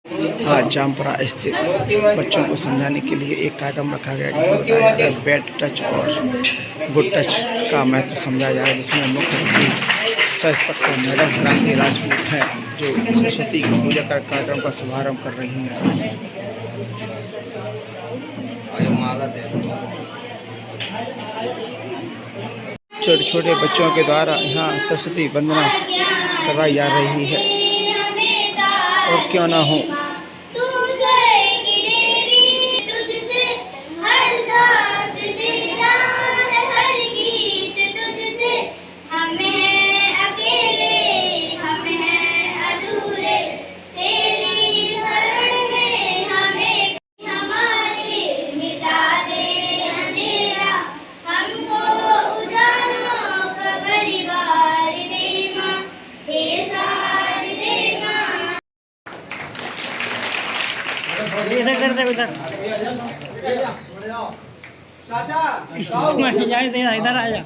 आज जामपुरा स्थित बच्चों को समझाने के लिए एक कार्यक्रम रखा गया जिसमें बताया जा रहा है बैड टच और गुड टच का महत्व समझाया जा रहा है, जिसमें मुख्य अतिथि सह इंस्पेक्टर मैडम क्रांति राजपूत हैं जो सरस्वती की पूजा कर कार्यक्रम का शुभारंभ कर रही हैं। छोटे छोटे बच्चों के द्वारा यहाँ सरस्वती वंदना करवाई जा रही है और क्यों ना हो इधर आ जा।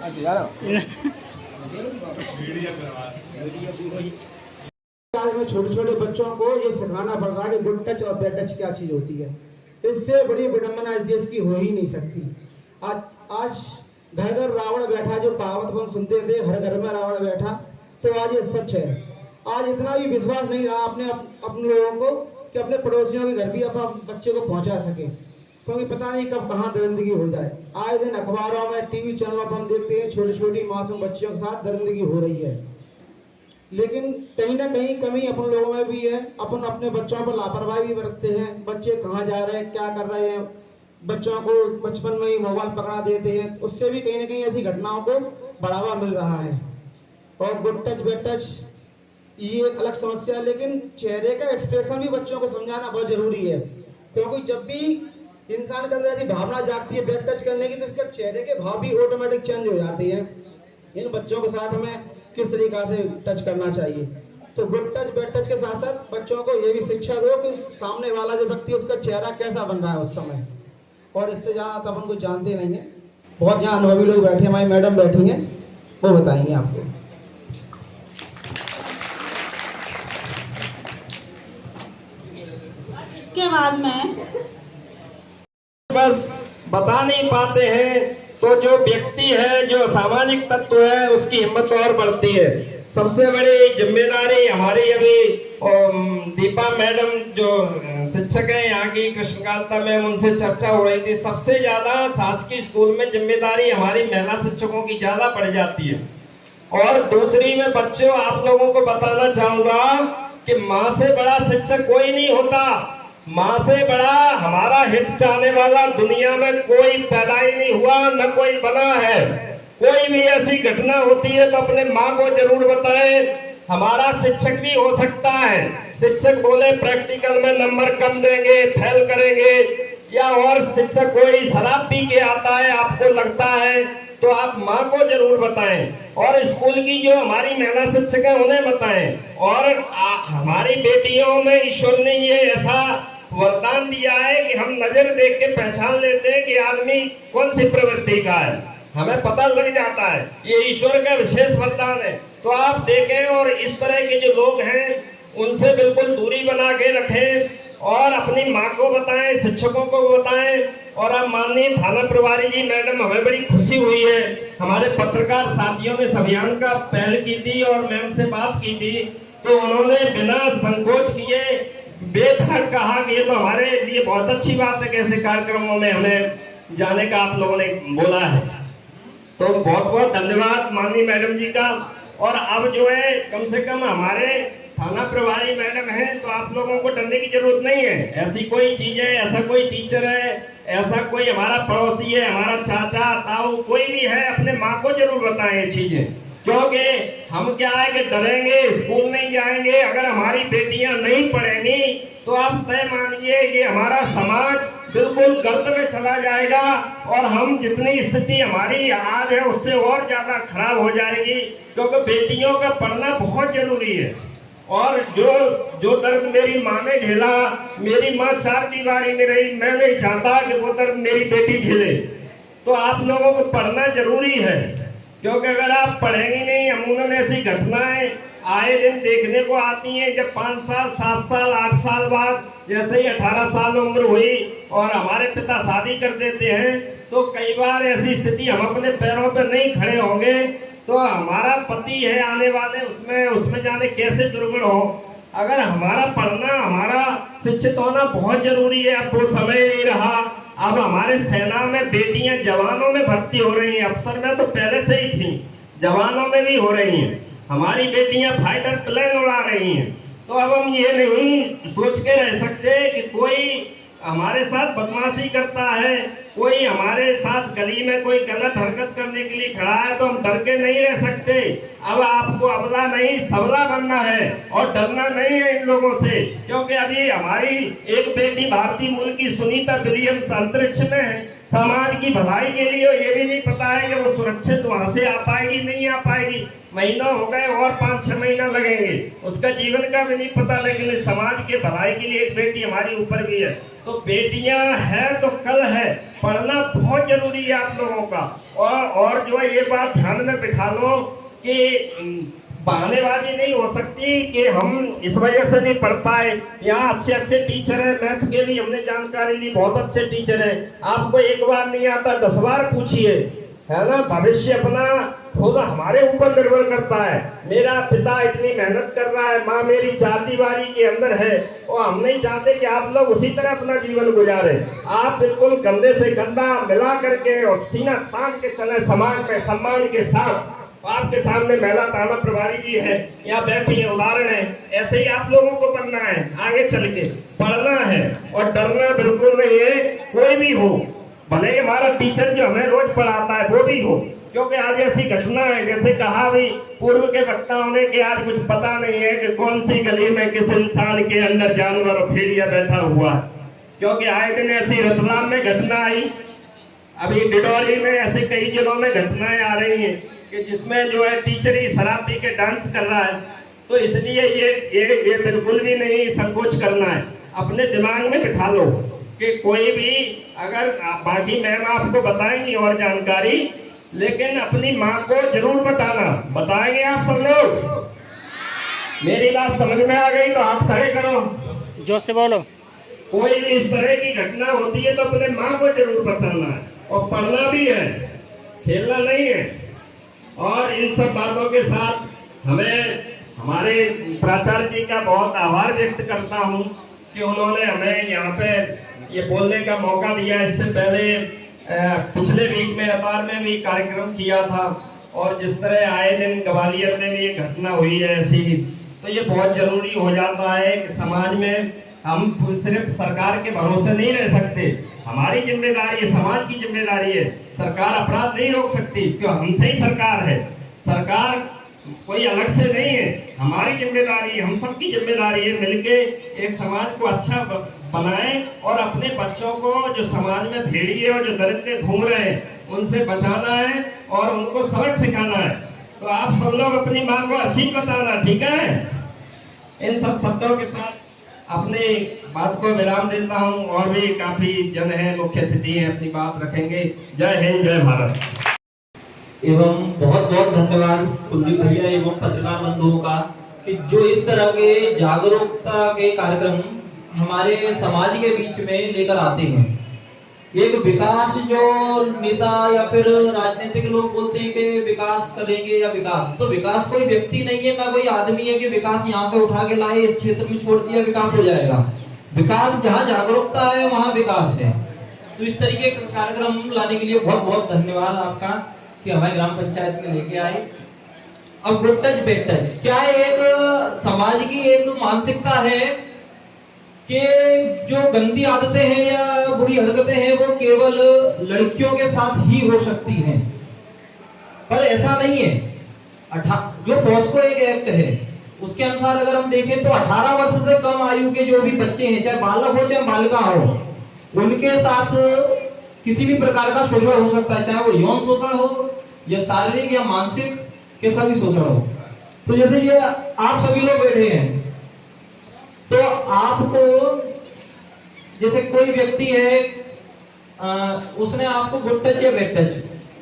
में छोटे छोटे बच्चों को ये सिखाना पड़ रहा है कि गुड टच और बैड टच क्या चीज होती है। इससे बड़ी विडंबना इस देश की हो ही नहीं सकती। आज घर घर रावण बैठा, जो कहावत अपन सुनते थे हर घर में रावण बैठा, तो आज ये सच है। आज इतना भी विश्वास नहीं रहा अपने लोगों को कि अपने पड़ोसियों के घर भी अपना बच्चे को पहुंचा सके, क्योंकि पता नहीं कब कहाँ दरिंदगी हो जाए। आए दिन अखबारों में, टीवी चैनलों पर हम देखते हैं छोटी छोटी मासूम बच्चियों के साथ दरिंदगी हो रही है। लेकिन कहीं ना कहीं कमी अपन लोगों में भी है। अपन अपने बच्चों पर लापरवाही भी बरतते हैं। बच्चे कहाँ जा रहे हैं, क्या कर रहे हैं, बच्चों को बचपन में ही मोबाइल पकड़ा देते हैं। उससे भी कहीं ना कहीं ऐसी घटनाओं को बढ़ावा मिल रहा है। और गुड टच बैड टच ये एक अलग समस्या है, लेकिन चेहरे का एक्सप्रेशन भी बच्चों को समझाना बहुत जरूरी है। क्योंकि जब भी इंसान के अंदर ऐसी भावना जागती है बैड टच करने की, तो उसके चेहरे के भाव भी ऑटोमेटिक चेंज हो जाते हैं। इन बच्चों के साथ हमें किस तरीका से टच करना चाहिए, तो गुड टच बैड टच के साथ साथ बच्चों को ये भी शिक्षा दो कि सामने वाला जो व्यक्ति है उसका चेहरा कैसा बन रहा है उस समय। और इससे ज़्यादा तो अपन को जानते नहीं है। बहुत यहाँ अनुभवी लोग बैठे हैं, हमारी मैडम बैठी हैं, वो बताएंगे आपको। इसके बाद में बस बता नहीं पाते हैं, तो जो व्यक्ति है, जो सामाजिक तत्व है, उसकी हिम्मत और बढ़ती है। सबसे बड़ी जिम्मेदारी हमारी अभी दीपा मैडम जो शिक्षक है यहाँ की, कृष्णकांता मैम, उनसे चर्चा हो रही थी। सबसे ज्यादा शासकीय स्कूल में जिम्मेदारी हमारी महिला शिक्षकों की ज्यादा पड़ जाती है। और दूसरी में बच्चों, आप लोगों को बताना चाहूंगा कि माँ से बड़ा शिक्षक कोई नहीं होता। माँ से बड़ा हमारा हित चाहने वाला दुनिया में कोई पैदा ही नहीं हुआ, न कोई बना है। कोई भी ऐसी घटना होती है तो अपने माँ को जरूर बताएं। हमारा शिक्षक भी हो सकता है, शिक्षक बोले प्रैक्टिकल में नंबर कम देंगे, फेल करेंगे, या और शिक्षक कोई शराब पी के आता है, आपको लगता है, तो आप माँ को जरूर बताएं। और स्कूल की जो हमारी महिला शिक्षक है उन्हें बताएं। और हमारी बेटियों में ईश्वर ने ये ऐसा वरदान दिया है कि हम नजर देख के पहचान लेते हैं कि आदमी कौन सी प्रवृत्ति का है, हमें पता लग जाता है। ये ईश्वर का विशेष वरदान है। तो आप देखें और इस तरह के जो लोग हैं उनसे बिल्कुल दूरी बना के रखें और अपनी माँ को बताएं, शिक्षकों को बताएं। और अब माननीय थाना प्रभारी जी मैडम, हमें बड़ी खुशी हुई है, हमारे पत्रकार साथियों ने इस अभियान का पहल की थी और मैम से बात की थी, तो उन्होंने बिना संकोच किए बेधड़क कहा कि ये तो हमारे लिए बहुत अच्छी बात है कि ऐसे कार्यक्रमों में हमें जाने का आप लोगों ने बोला है। तो बहुत बहुत धन्यवाद माननीय मैडम जी का। और अब जो है कम से कम हमारे थाना प्रभारी मैडम है, तो आप लोगों को डरने की जरूरत नहीं है। ऐसी कोई चीज है, ऐसा कोई टीचर है, ऐसा कोई हमारा पड़ोसी है, हमारा चाचा ताऊ कोई भी है, अपने माँ को जरूर बताएं ये चीजें। क्योंकि हम क्या है कि डरेंगे, स्कूल नहीं जाएंगे, अगर हमारी बेटियां नहीं पढ़ेंगी तो आप तय मानिए ये हमारा समाज बिल्कुल गर्त में चला जाएगा और हम जितनी स्थिति हमारी आज है उससे और ज्यादा खराब हो जाएगी। क्योंकि बेटियों का पढ़ना बहुत जरूरी है। और जो दर्द मेरी माँ ने झेला, मेरी माँ चार दीवारी में रही, मैं नहीं चाहता कि वो दर्द मेरी बेटी झेले। तो आप लोगों को पढ़ना जरूरी है, क्योंकि अगर आप पढ़ेंगे नहीं, अमूमन ऐसी घटनाएं आए दिन देखने को आती हैं। जब 5 साल 7 साल 8 साल बाद जैसे ही 18 साल उम्र हुई और हमारे पिता शादी कर देते हैं, तो कई बार ऐसी स्थिति हम अपने पैरों पर नहीं खड़े होंगे तो हमारा पति है आने वाले उसमें जाने कैसे दुर्गुण हो। अगर हमारा पढ़ना, हमारा शिक्षित होना बहुत जरूरी है। अब वो समय नहीं रहा। अब हमारे सेना में बेटियां जवानों में भर्ती हो रही हैं। अफसर में तो पहले से ही थी, जवानों में भी हो रही हैं। हमारी बेटियां फाइटर प्लेन उड़ा रही हैं। तो अब हम ये नहीं सोच के रह सकते कि कोई हमारे साथ बदमाशी करता है, कोई हमारे साथ गली में कोई गलत हरकत करने के लिए खड़ा है तो हम डर के नहीं रह सकते। अब आपको अबला नहीं सबला बनना है और डरना नहीं है इन लोगों से, क्योंकि अभी हमारी एक बेटी भारतीय मूल की सुनीता विलियम्स अंतरिक्ष में है। समाज की भलाई के लिए ये भी नहीं पता है कि वो सुरक्षित वहां से आ पाएगी नहीं आ पाएगी। महीना हो गए और 5-6 महीना लगेंगे, उसका जीवन का भी नहीं पता। लेकिन समाज के भलाई के लिए एक बेटी हमारी ऊपर भी है। तो बेटियां है तो कल है, पढ़ना बहुत जरूरी है आप लोगों का। और जो है ये बात ध्यान में बिठा लो कि बहानेबाजी नहीं हो सकती कि हम इस वजह से नहीं पढ़ पाए। यहाँ अच्छे टीचर हैं, मैथ के भी हमने जानकारी ली, बहुत अच्छे टीचर हैं। आपको एक बार नहीं आता 10 बार पूछिए, है ना। भविष्य अपना खुद हमारे ऊपर निर्भर करता है। मेरा पिता इतनी मेहनत कर रहा है, माँ मेरी 4 दीवारी के अंदर है और हम नहीं चाहते कि आप लोग उसी तरह अपना जीवन गुजारे। आप बिल्कुल कंधे से कंधा मिला करके और सीना तान के चले समाज में सम्मान के साथ। आपके सामने महिला थाना प्रभारी जी है, यहाँ बैठी है, उदाहरण है। ऐसे ही आप लोगों को बनना है, आगे चल के पढ़ना है और डरना बिल्कुल नहीं है। कोई भी हो, भले ही हमारा टीचर जो हमें रोज पढ़ाता है वो भी हो, क्योंकि आज ऐसी घटना है, जैसे कहा भी पूर्व के वक्ताओं ने कि आज कुछ पता नहीं है कि कौन सी गली में किस इंसान के अंदर जानवर और भेड़िया बैठा हुआ है। क्योंकि आए दिन ऐसी रतलाम में घटना आई, अभी डिडौरी में, ऐसे कई जिलों में घटनाएं आ रही हैं कि जिसमें जो है टीचर ही शराब पी के डांस कर रहा है। तो इसलिए ये बिल्कुल भी नहीं संकोच करना है। अपने दिमाग में बिठा लो कि कोई भी अगर बाकी मैम आपको बताएंगी और जानकारी, लेकिन अपनी माँ को जरूर बताना। बताएंगे आप सब लोग? मेरी बात समझ में आ गई तो हाथ खड़े करो, जोर से बोलो। कोई भी इस तरह की घटना होती है तो अपने माँ को जरूर बताना है और पढ़ना भी है, खेलना नहीं है। और इन सब बातों के साथ हमें हमारे प्राचार्य जी का बहुत आभार व्यक्त करता हूँ कि उन्होंने हमें यहाँ पे ये बोलने का मौका दिया। इससे पहले पिछले वीक में अखबार में भी कार्यक्रम किया था और जिस तरह आए दिन ग्वालियर में भी ये घटना हुई है ऐसी, तो ये बहुत जरूरी हो जाता है कि समाज में हम सिर्फ सरकार के भरोसे नहीं रह सकते। हमारी जिम्मेदारी है, समाज की जिम्मेदारी है। सरकार अपराध नहीं रोक सकती, क्यों? हमसे ही सरकार है, सरकार कोई अलग से नहीं है। हमारी जिम्मेदारी, हम सबकी जिम्मेदारी है मिलके एक समाज को अच्छा बनाएं और अपने बच्चों को जो समाज में भेड़िए और जो दरिद्र घूम रहे हैं उनसे बचाना है और उनको सबक सिखाना है। तो आप सब लोग अपनी माँ को अच्छी बताना, ठीक है? इन सब शब्दों के साथ अपनी बात को विराम देता हूँ। और भी काफी जन है, मुख्य अतिथि हैं, अपनी बात रखेंगे। जय हिंद, जय भारत। एवं बहुत बहुत धन्यवाद कुलदीप भैया एवं पत्रकार बंधुओं का कि जो इस तरह के जागरूकता के कार्यक्रम हमारे समाज के बीच में लेकर आते हैं। एक विकास जो नेता या फिर राजनीतिक लोग बोलते हैं कि विकास करेंगे या विकास, तो विकास कोई व्यक्ति नहीं है, ना कोई आदमी है कि विकास यहाँ से उठा के लाए इस क्षेत्र में छोड़ दिया विकास हो जाएगा। विकास जहाँ जागरूकता है वहाँ विकास है। तो इस तरीके का कार्यक्रम लाने के लिए बहुत बहुत धन्यवाद आपका कि हमारे ग्राम पंचायत में लेके आए। अब गुड टच बैड टच क्या एक समाज की एक मानसिकता है कि जो गंदी आदतें हैं या बुरी हरकतें हैं वो केवल लड़कियों के साथ ही हो सकती हैं, पर ऐसा नहीं है। जो पॉस्को एक एक्ट है उसके अनुसार अगर हम देखें तो 18 वर्ष से कम आयु के जो भी बच्चे हैं, चाहे बालक हो चाहे बालिका हो, उनके साथ किसी भी प्रकार का शोषण हो सकता है, चाहे वो यौन शोषण हो या शारीरिक या मानसिक कैसा भी शोषण हो। तो जैसे ये आप सभी लोग बैठे हैं तो आपको जैसे कोई व्यक्ति है उसने आपको गुड टच या बैड टच,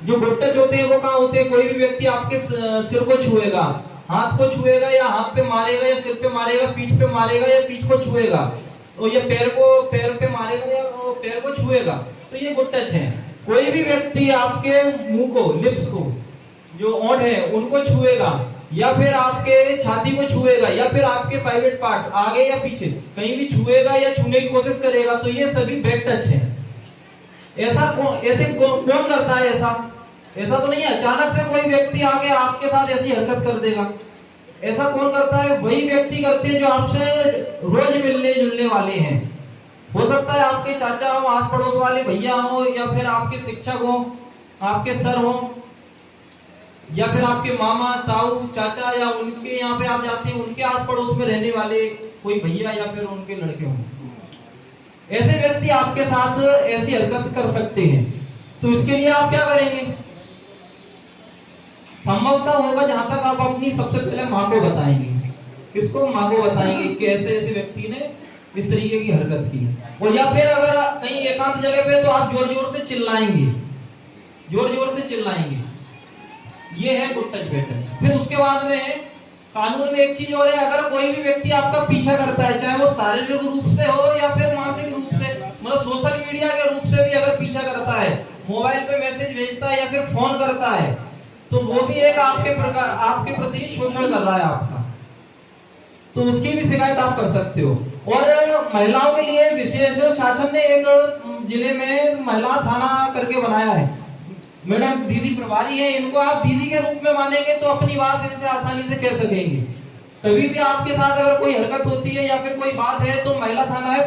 जो गुड टच होते हैं वो कहाँ होते हैं? कोई भी व्यक्ति आपके सिर को छुएगा, हाथ को छुएगा या हाथ पे मारेगा या सिर पे मारेगा, पीठ पे मारेगा या पीठ को छुएगा, तो ये पैर पे मारेगा या पैर को छुएगा, तो ये गुड टच है। कोई भी व्यक्ति आपके मुंह को, लिप्स को, जो ओंठ है उनको छुएगा या फिर आपके छाती को छुएगा या फिर आपके प्राइवेट पार्ट्स आगे या पीछे कहीं भी छुएगा या छूने की कोशिश करेगा, तो ये सभी बैक टच है। ऐसे कौन करता है? ऐसा तो नहीं है अचानक से कोई व्यक्ति आके आपके साथ ऐसी हरकत कर देगा। ऐसा कौन करता है? वही व्यक्ति करते हैं जो आपसे रोज मिलने जुलने वाले हैं। हो सकता है आपके चाचा हो, आस पड़ोस वाले भैया हो, या फिर आपके शिक्षक हो, आपके सर हो, या फिर आपके मामा, ताऊ, चाचा, या उनके यहाँ पे आप जाते हैं उनके आस पड़ोस में रहने वाले कोई भैया या फिर उनके लड़के हों। ऐसे व्यक्ति आपके साथ ऐसी हरकत कर सकते हैं। तो इसके लिए आप क्या करेंगे? संभवतः होगा जहां तक आप अपनी सबसे पहले माँ को बताएंगे। किसको? माँ को बताएंगे कि ऐसे ऐसे व्यक्ति ने इस तरीके की हरकत की। और या फिर अगर कहीं एकांत जगह पे तो आप जोर जोर से चिल्लाएंगे, जोर जोर से चिल्लाएंगे। ये है गुड टच, बैड टच। फिर उसके बाद में कानून में एक चीज और है, अगर कोई भी व्यक्ति आपका पीछा करता है, चाहे वो शारीरिक रूप से हो या फिर मानसिक रूप से, मतलब सोशल मीडिया के रूप से भी अगर पीछा करता है, मोबाइल पे मैसेज भेजता है या फिर फोन करता है, तो वो भी एक आपके प्रति शोषण कर रहा है आपका, तो उसकी भी शिकायत आप कर सकते हो। और महिलाओं के लिए विशेष शासन ने एक जिले में महिला थाना करके बनाया है। मैडम दीदी प्रभारी है, इनको आप दीदी के रूप में मानेंगे तो अपनी बात इनसे आसानी से कह सकेंगे। कभी भी आपके साथ अगर कोई हरकत होती है या फिर कोई बात है तो महिला थाना है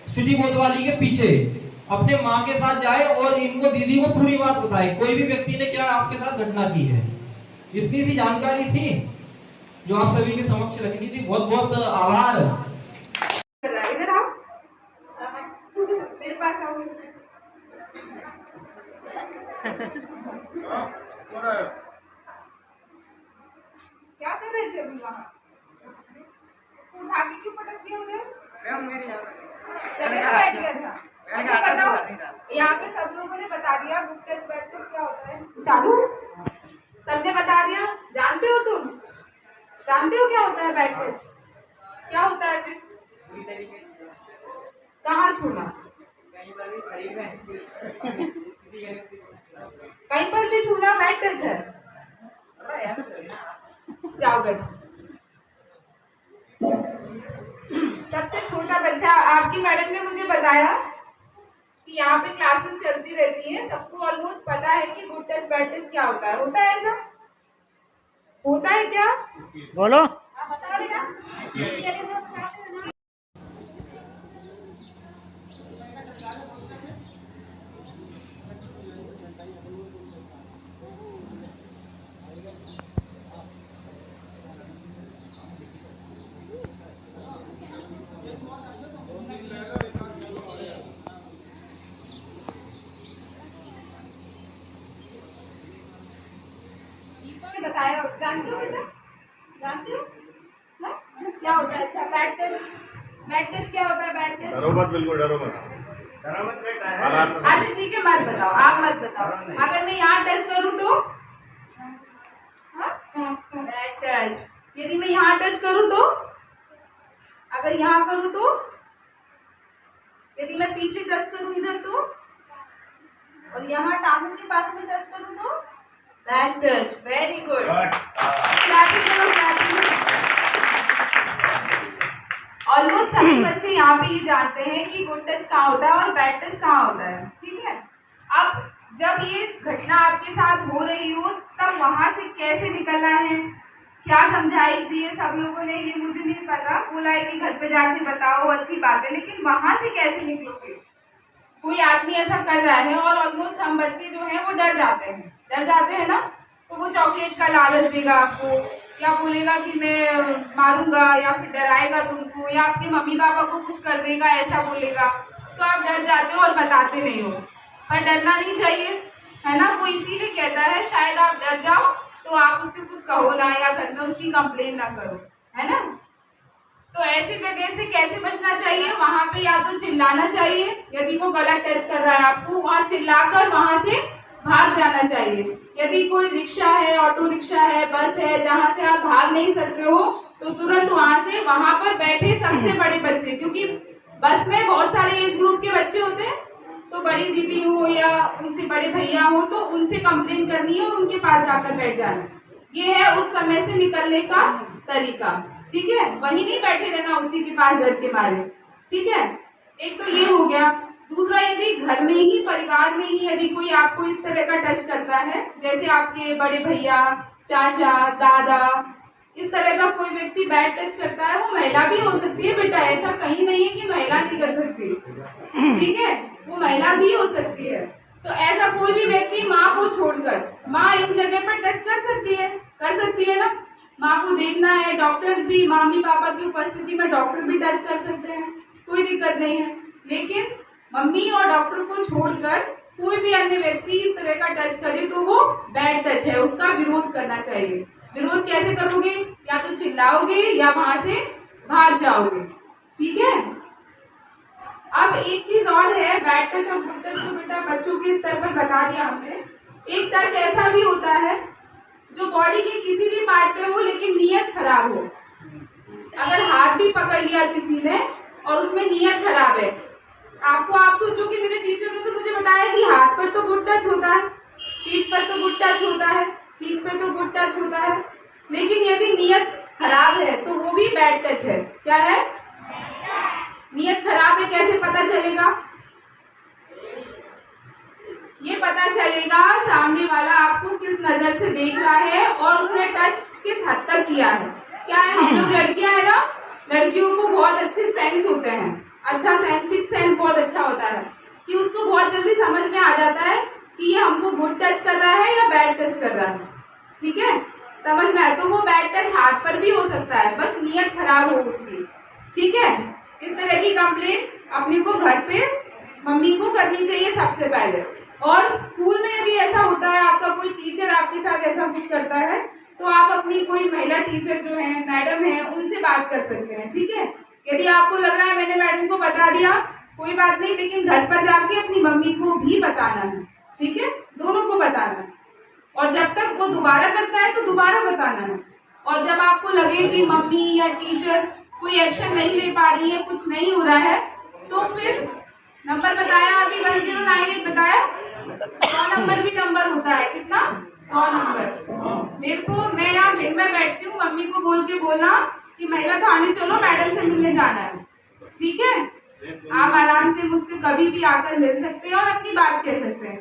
सिटी कोतवाली के पीछे, अपने माँ के साथ जाए और इनको दीदी को पूरी बात बताए कोई भी व्यक्ति ने क्या आपके साथ घटना की है। इतनी सी जानकारी थी जो आप सभी के समक्ष रखनी थी। बहुत बहुत आभार। इधर आओ, मेरे पास आओ। क्या कर रहे थे अभी वहाँ? उठा के क्यों पटक दिया उधर? चले तो बैठ गया था। अच्छा बताओ, यहाँ पे सब लोगों ने बता दिया गुड टच बैड टच क्या होता है? चालू सबने बता दिया। जानते हो तुम? जानते हो क्या होता है बैड टच? क्या होता है फिर? कहाँ छूना? कहीं पर भी छूना बैड टच है। जाओ बैठो। सबसे छोटा बच्चा, आपकी मैडम ने मुझे बताया कि यहाँ पे क्लासेस चलती रहती हैं, सबको ऑलमोस्ट पता है कि गुड टच बैड टच क्या होता है। होता है ऐसा? होता है क्या? बोलो। आप बता रहे ना? बताया, जानते हो बेटा? जानते हो ना क्या होता है? अच्छा बैड टच क्या होता है? बैड टच डरो मत, बिल्कुल डरो मत। अच्छा ठीक है, मत बताओ, आप मत बताओ। अगर मैं यहाँ टच करूँ तो बैड टच। यदि मैं यहाँ टच करूँ तो, अगर यहाँ करूँ तो, यदि मैं पीछे टच करूँ इधर तो, और यहाँ टांगों के पास में टच करूँ तो bad touch. Very good. Almost सभी बच्चे यहाँ पे ये जानते हैं कि गुड टच कहाँ होता है और बैड टच कहाँ होता है। ठीक है, अब जब ये घटना आपके साथ हो रही हो तब वहाँ से कैसे निकलना है, क्या समझाइश दी है सब लोगों ने, ये मुझे नहीं पता। बोला है कि घर पे जाके बताओ, अच्छी बात है, लेकिन वहाँ से कैसे निकलोगे? कोई आदमी ऐसा कर रहा है और ऑलमोस्ट हम बच्चे जो हैं वो डर जाते हैं ना, तो वो चॉकलेट का लालच देगा आपको, या बोलेगा कि मैं मारूंगा, या फिर डराएगा तुमको, या आपके मम्मी पापा को कुछ कर देगा, ऐसा बोलेगा, तो आप डर जाते हो और बताते नहीं हो। पर डरना नहीं चाहिए, है ना। वो इसीलिए कहता है शायद आप डर जाओ तो आप उससे कुछ कहो ना, या घर में उसकी कंप्लेन ना करो, है ना। तो ऐसी जगह से कैसे बचना चाहिए? वहाँ पे या तो चिल्लाना चाहिए, यदि वो गलत टच कर रहा है आपको, वहाँ चिल्लाकर वहाँ से भाग जाना चाहिए। यदि कोई रिक्शा है, ऑटो रिक्शा है, बस है, जहाँ से आप भाग नहीं सकते हो, तो तुरंत वहां पर बैठे सबसे बड़े बच्चे, क्योंकि बस में बहुत सारे एज ग्रुप के बच्चे होते हैं, तो बड़ी दीदी हो या उनसे बड़े भैया हो तो उनसे कंप्लेन करनी है और उनके पास जाकर बैठ जाना। ये है उस समय से निकलने का तरीका, ठीक है। वहीं नहीं बैठे रहना उसी के पास डर के मारे, ठीक है। एक तो ये हो गया। दूसरा, यदि घर में ही, परिवार में ही यदि कोई आपको इस तरह का टच करता है, जैसे आपके बड़े भैया, चाचा, दादा, इस तरह का कोई व्यक्ति बैड टच करता है, वो महिला भी हो सकती है बेटा, ऐसा कहीं नहीं है कि महिला नहीं कर सकती, ठीक है, वो महिला भी हो सकती है। तो ऐसा कोई भी व्यक्ति माँ को छोड़कर, माँ इन जगह पर टच कर सकती है ना। माँ को देखना है, डॉक्टर्स भी, मम्मी पापा की उपस्थिति में डॉक्टर भी टच कर सकते हैं, कोई दिक्कत नहीं है। लेकिन मम्मी और डॉक्टर को छोड़कर कोई भी अन्य व्यक्ति इस तरह का टच करे तो वो बैड टच है, उसका विरोध करना चाहिए। विरोध कैसे करोगे? या तो चिल्लाओगे या वहां से भाग जाओगे, ठीक है। अब एक चीज और है, बैड टच और गुड टच को बेटा बच्चों के स्तर पर बता दिया हमने। एक टच ऐसा भी होता है जो बॉडी के किसी भी पार्ट पे हो लेकिन नीयत खराब हो। अगर हाथ भी पकड़ लिया किसी ने और उसमें नीयत खराब है, आप सोचो कि मेरे टीचर ने तो मुझे बताया कि हाथ पर तो गुड टच होता है, पीठ पर तो गुड टच होता है, चीज पे तो गुड टच होता है, लेकिन यदि नीयत खराब है तो वो भी बैड टच है। क्या है? नीयत खराब है, कैसे पता चलेगा? ये पता चलेगा सामने वाला आपको किस नजर से देख रहा है और उसने टच किस हद तक किया है। क्या है, हम लोग लड़कियां है ना, लड़कियों को बहुत अच्छे सेंस होते हैं, अच्छा सेंस, सिक्स सेंस बहुत अच्छा होता है कि उसको बहुत जल्दी समझ में आ जाता है कि ये हमको गुड टच कर रहा है या बैड टच कर रहा है, ठीक है, समझ में आए। तो वो बैड टच हाथ पर भी हो सकता है, बस नीयत खराब हो उसकी, ठीक है। इस तरह की कंप्लेन अपने को घर पे मम्मी को करनी चाहिए सबसे पहले। और स्कूल में यदि ऐसा होता है, आपका कोई टीचर आपके साथ ऐसा कुछ करता है, तो आप अपनी कोई महिला टीचर जो है, मैडम है, उनसे बात कर सकते हैं, ठीक है। यदि आपको लग रहा है मैंने मैडम को बता दिया, कोई बात नहीं, लेकिन घर पर जाके अपनी मम्मी को भी बताना है, ठीक है, दोनों को बताना है। और जब तक वो दोबारा करता है तो दोबारा बताना है। और जब आपको लगे कि मम्मी या टीचर कोई एक्शन नहीं ले पा रही है, कुछ नहीं हो रहा है, तो फिर नंबर बताया अभी 1098 बताया, 100 नंबर भी नंबर होता है, कितना? 100 नंबर। मेरे को, मैं यहाँ भिंड में बैठती हूँ, मम्मी को बोल के बोला कि महिला थाने चलो, मैडम से मिलने जाना है, ठीक है। आप आराम से मुझसे कभी भी आकर मिल सकते हैं और अपनी बात कह सकते हैं,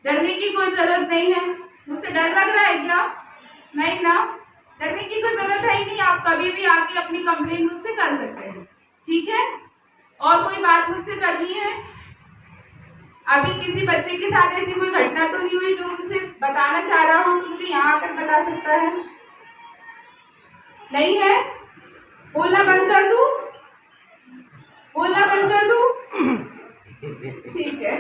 डरने की कोई जरूरत नहीं है। मुझसे डर लग रहा है क्या? नहीं ना, डरने की कोई जरूरत है ही नहीं। आप कभी भी आके अपनी कंप्लेन मुझसे कर सकते हैं, ठीक है। और कोई बात मुझसे करनी है? अभी किसी बच्चे के साथ ऐसी कोई घटना तो नहीं हुई जो मुझसे बताना चाह रहा हो तो मुझे यहाँ आकर बता सकता है? नहीं है? बोलना बंद कर दूं? बोलना बंद कर दूं? ठीक है।